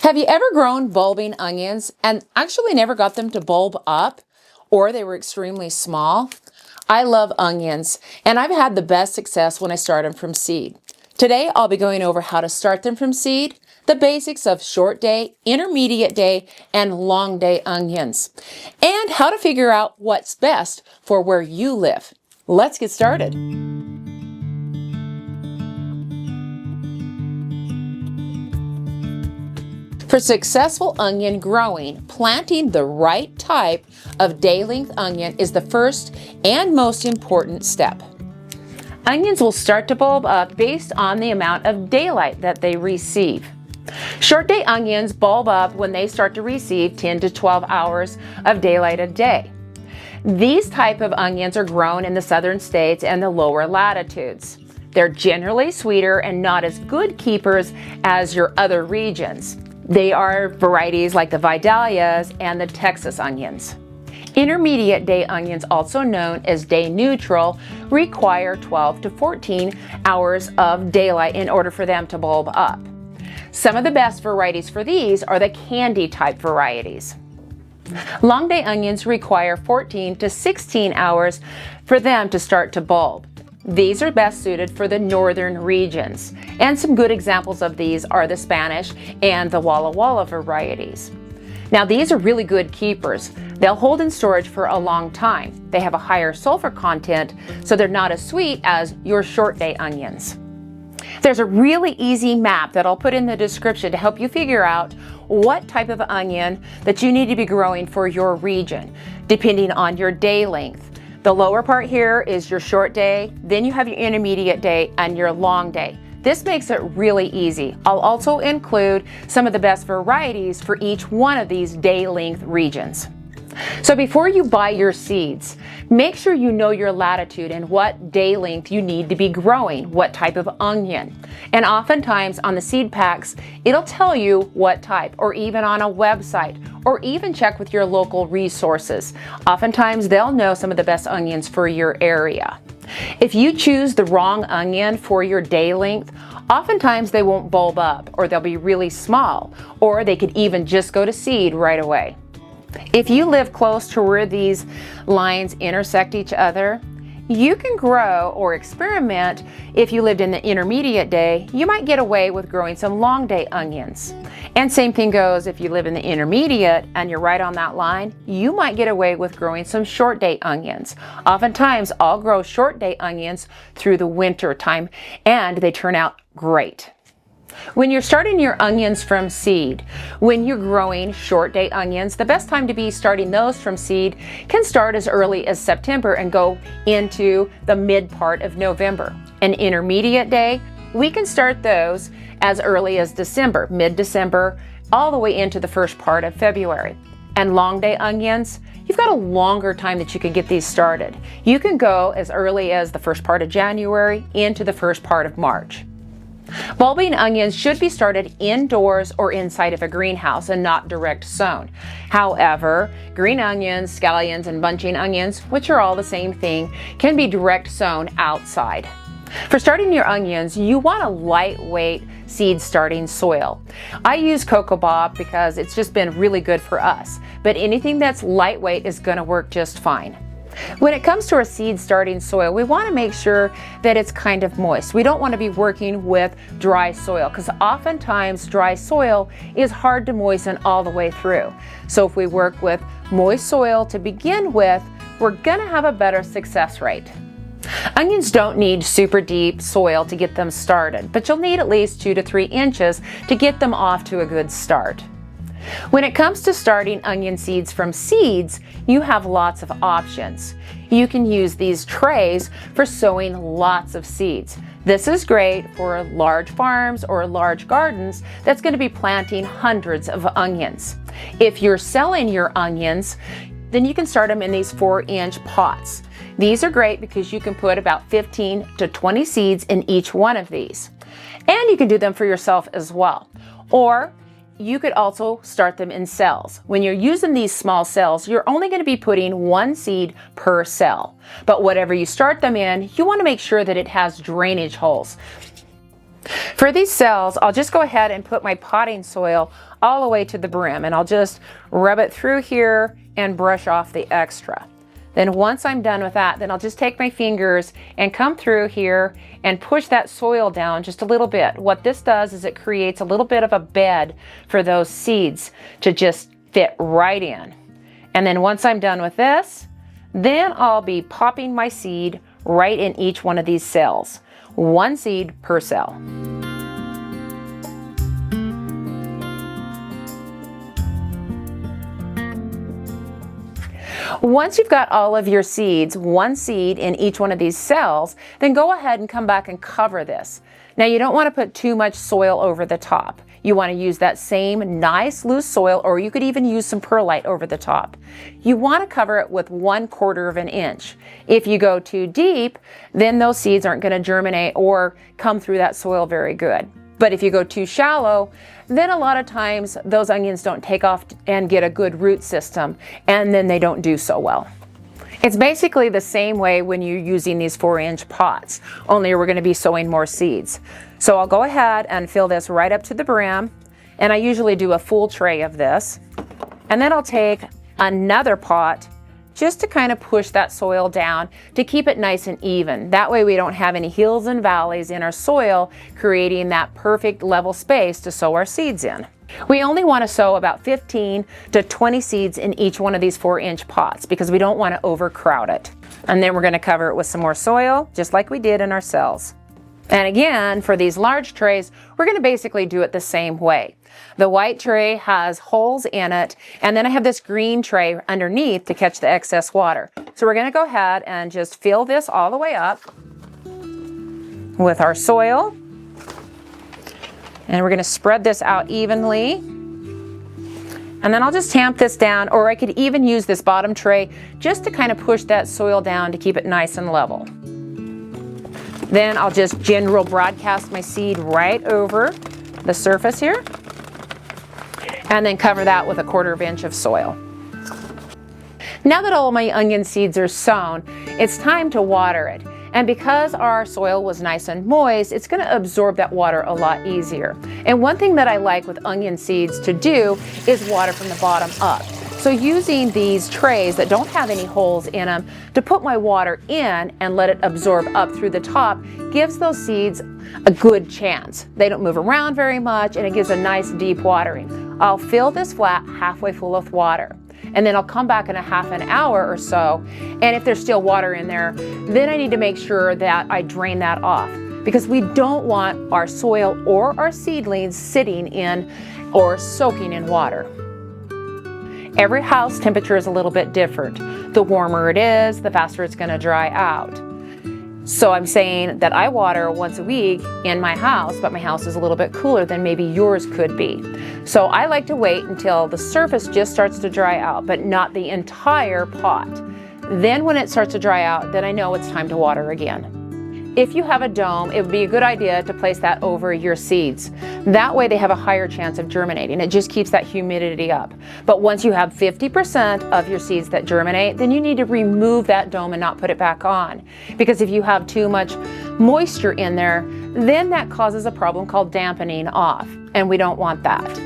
Have you ever grown bulbing onions and actually never got them to bulb up, or they were extremely small? I love onions, and I've had the best success when I start them from seed. Today, I'll be going over how to start them from seed, the basics of short day, intermediate day, and long day onions, and how to figure out what's best for where you live. Let's get started. For successful onion growing, planting the right type of day-length onion is the first and most important step. Onions will start to bulb up based on the amount of daylight that they receive. Short day onions bulb up when they start to receive 10 to 12 hours of daylight a day. These type of onions are grown in the southern states and the lower latitudes. They're generally sweeter and not as good keepers as your other regions. They are varieties like the Vidalias and the Texas onions. Intermediate day onions, also known as day neutral, require 12 to 14 hours of daylight in order for them to bulb up. Some of the best varieties for these are the candy type varieties. Long day onions require 14 to 16 hours for them to start to bulb. These are best suited for the northern regions, and some good examples of these are the Spanish and the Walla Walla varieties. Now these are really good keepers. They'll hold in storage for a long time. They have a higher sulfur content, so they're not as sweet as your short day onions. There's a really easy map that I'll put in the description to help you figure out what type of onion that you need to be growing for your region, depending on your day length. The lower part here is your short day, then you have your intermediate day and your long day. This makes it really easy. I'll also include some of the best varieties for each one of these day length regions. So before you buy your seeds, make sure you know your latitude and what day length you need to be growing, what type of onion. And oftentimes on the seed packs, it'll tell you what type, or even on a website, or even check with your local resources. Oftentimes they'll know some of the best onions for your area. If you choose the wrong onion for your day length, oftentimes they won't bulb up, or they'll be really small, or they could even just go to seed right away. If you live close to where these lines intersect each other, you can grow or experiment. If you lived in the intermediate day, you might get away with growing some long day onions. And same thing goes if you live in the intermediate and you're right on that line, you might get away with growing some short day onions. Oftentimes I'll grow short day onions through the winter time and they turn out great. When you're starting your onions from seed, when you're growing short day onions, the best time to be starting those from seed can start as early as September and go into the mid part of November. An intermediate day, we can start those as early as December, mid-December, all the way into the first part of February. And long day onions, you've got a longer time that you can get these started. You can go as early as the first part of January into the first part of March. Bulbing onions should be started indoors or inside of a greenhouse and not direct sown. However, green onions, scallions, and bunching onions, which are all the same thing, can be direct sown outside. For starting your onions, you want a lightweight seed starting soil. I use Cocoa Bob because it's just been really good for us, but anything that's lightweight is going to work just fine. When it comes to our seed starting soil, we want to make sure that it's kind of moist. We don't want to be working with dry soil because oftentimes dry soil is hard to moisten all the way through. So if we work with moist soil to begin with, we're going to have a better success rate. Onions don't need super deep soil to get them started, but you'll need at least 2 to 3 inches to get them off to a good start. When it comes to starting onion seeds from seeds, you have lots of options. You can use these trays for sowing lots of seeds. This is great for large farms or large gardens that's going to be planting hundreds of onions. If you're selling your onions, then you can start them in these 4-inch pots. These are great because you can put about 15 to 20 seeds in each one of these. And you can do them for yourself as well. Or you could also start them in cells. When you're using these small cells, you're only going to be putting 1 seed per cell. But whatever you start them in, you want to make sure that it has drainage holes. For these cells, I'll just go ahead and put my potting soil all the way to the brim, and I'll just rub it through here and brush off the extra. Then once I'm done with that, then I'll just take my fingers and come through here and push that soil down just a little bit. What this does is it creates a little bit of a bed for those seeds to just fit right in. And then once I'm done with this, then I'll be popping my seed right in each one of these cells. One seed per cell. Once you've got all of your seeds, one seed in each one of these cells, then go ahead and come back and cover this. Now you don't want to put too much soil over the top. You want to use that same nice loose soil, or you could even use some perlite over the top. You want to cover it with 1/4 of an inch. If you go too deep, then those seeds aren't going to germinate or come through that soil very good. But if you go too shallow, then a lot of times those onions don't take off and get a good root system, and then they don't do so well. It's basically the same way when you're using these 4-inch pots, only we're going to be sowing more seeds. So I'll go ahead and fill this right up to the brim, and I usually do a full tray of this. And then I'll take another pot just to kind of push that soil down to keep it nice and even. That way we don't have any hills and valleys in our soil, creating that perfect level space to sow our seeds in. We only want to sow about 15 to 20 seeds in each one of these 4-inch pots because we don't want to overcrowd it. And then we're going to cover it with some more soil, just like we did in our cells. And again, for these large trays, we're going to basically do it the same way. The white tray has holes in it, and then I have this green tray underneath to catch the excess water. So we're going to go ahead and just fill this all the way up with our soil. And we're going to spread this out evenly. And then I'll just tamp this down, or I could even use this bottom tray just to kind of push that soil down to keep it nice and level. Then I'll just general broadcast my seed right over the surface here, and then cover that with 1/4 inch of soil. Now that all of my onion seeds are sown, it's time to water it. And because our soil was nice and moist, it's going to absorb that water a lot easier. And one thing that I like with onion seeds to do is water from the bottom up. So using these trays that don't have any holes in them to put my water in and let it absorb up through the top gives those seeds a good chance. They don't move around very much, and it gives a nice deep watering. I'll fill this flat halfway full of water, and then I'll come back in a half an hour or so, and if there's still water in there, then I need to make sure that I drain that off, because we don't want our soil or our seedlings sitting in or soaking in water. Every house temperature is a little bit different. The warmer it is, the faster it's going to dry out. So I'm saying that I water once a week in my house, but my house is a little bit cooler than maybe yours could be. So I like to wait until the surface just starts to dry out, but not the entire pot. Then when it starts to dry out, then I know it's time to water again. If you have a dome, it would be a good idea to place that over your seeds. That way they have a higher chance of germinating. It just keeps that humidity up. But once you have 50% of your seeds that germinate, then you need to remove that dome and not put it back on. Because if you have too much moisture in there, then that causes a problem called dampening off, and we don't want that.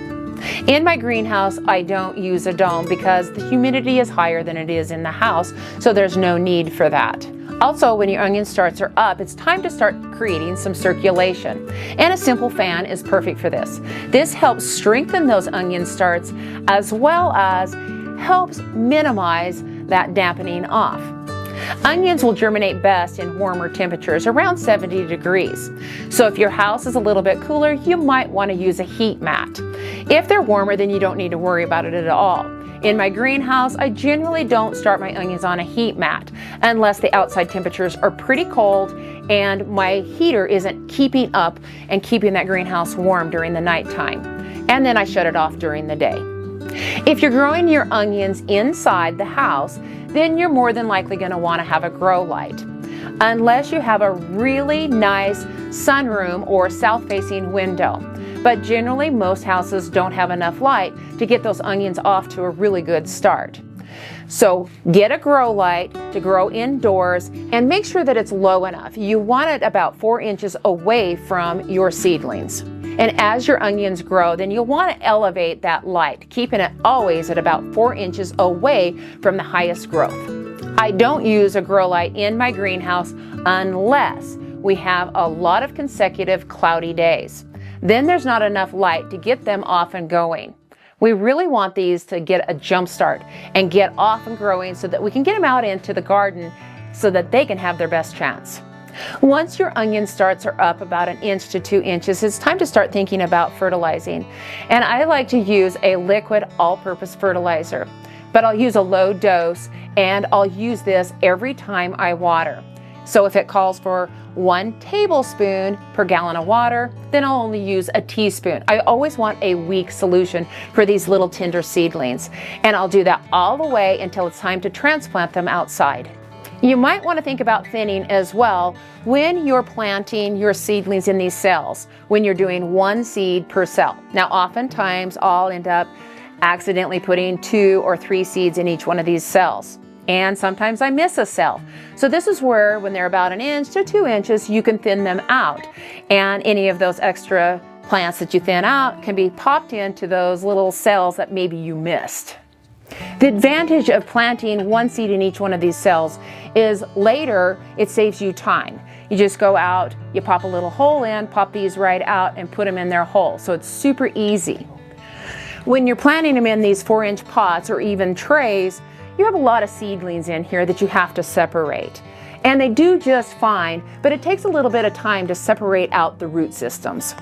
In my greenhouse, I don't use a dome because the humidity is higher than it is in the house, so there's no need for that. Also, when your onion starts are up, it's time to start creating some circulation. And a simple fan is perfect for this. This helps strengthen those onion starts as well as helps minimize that dampening off. Onions will germinate best in warmer temperatures, around 70 degrees. So if your house is a little bit cooler, you might want to use a heat mat. If they're warmer, then you don't need to worry about it at all. In my greenhouse, I generally don't start my onions on a heat mat unless the outside temperatures are pretty cold and my heater isn't keeping up and keeping that greenhouse warm during the nighttime. And then I shut it off during the day. If you're growing your onions inside the house, then you're more than likely going to want to have a grow light. Unless you have a really nice sunroom or south-facing window. But generally, most houses don't have enough light to get those onions off to a really good start. So get a grow light to grow indoors and make sure that it's low enough. You want it about 4 inches away from your seedlings. And as your onions grow, then you'll want to elevate that light, keeping it always at about 4 inches away from the highest growth. I don't use a grow light in my greenhouse unless we have a lot of consecutive cloudy days. Then there's not enough light to get them off and going. We really want these to get a jump start and get off and growing so that we can get them out into the garden so that they can have their best chance. Once your onion starts are up about 1 inch to 2 inches, it's time to start thinking about fertilizing. And I like to use a liquid all-purpose fertilizer, but I'll use a low dose, and I'll use this every time I water. So if it calls for 1 tablespoon per gallon of water, then I'll only use a teaspoon. I always want a weak solution for these little tender seedlings, and I'll do that all the way until it's time to transplant them outside. You might want to think about thinning as well when you're planting your seedlings in these cells, when you're doing 1 seed per cell. Now oftentimes I'll end up accidentally putting 2 or 3 seeds in each one of these cells. And sometimes I miss a cell. So this is where, when they're about 1 inch to 2 inches, you can thin them out. And any of those extra plants that you thin out can be popped into those little cells that maybe you missed. The advantage of planting 1 seed in each one of these cells is later it saves you time. You just go out, you pop a little hole in, pop these right out, and put them in their hole. So it's super easy. When you're planting them in these 4-inch pots or even trays, you have a lot of seedlings in here that you have to separate. And they do just fine, but it takes a little bit of time to separate out the root systems.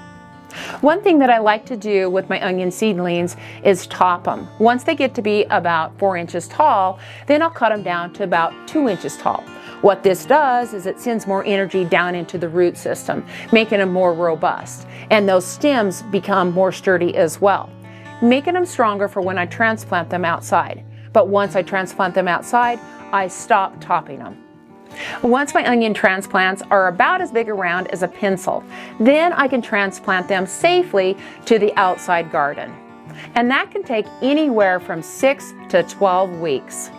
One thing that I like to do with my onion seedlings is top them. Once they get to be about 4 inches tall, then I'll cut them down to about 2 inches tall. What this does is it sends more energy down into the root system, making them more robust. And those stems become more sturdy as well, making them stronger for when I transplant them outside. But once I transplant them outside, I stop topping them. Once my onion transplants are about as big around as a pencil, then I can transplant them safely to the outside garden. And that can take anywhere from 6 to 12 weeks.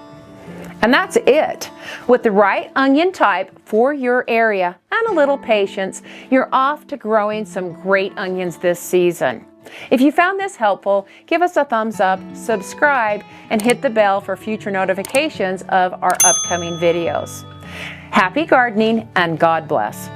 And that's it. With the right onion type for your area and a little patience, you're off to growing some great onions this season. If you found this helpful, give us a thumbs up, subscribe, and hit the bell for future notifications of our upcoming videos. Happy gardening and God bless.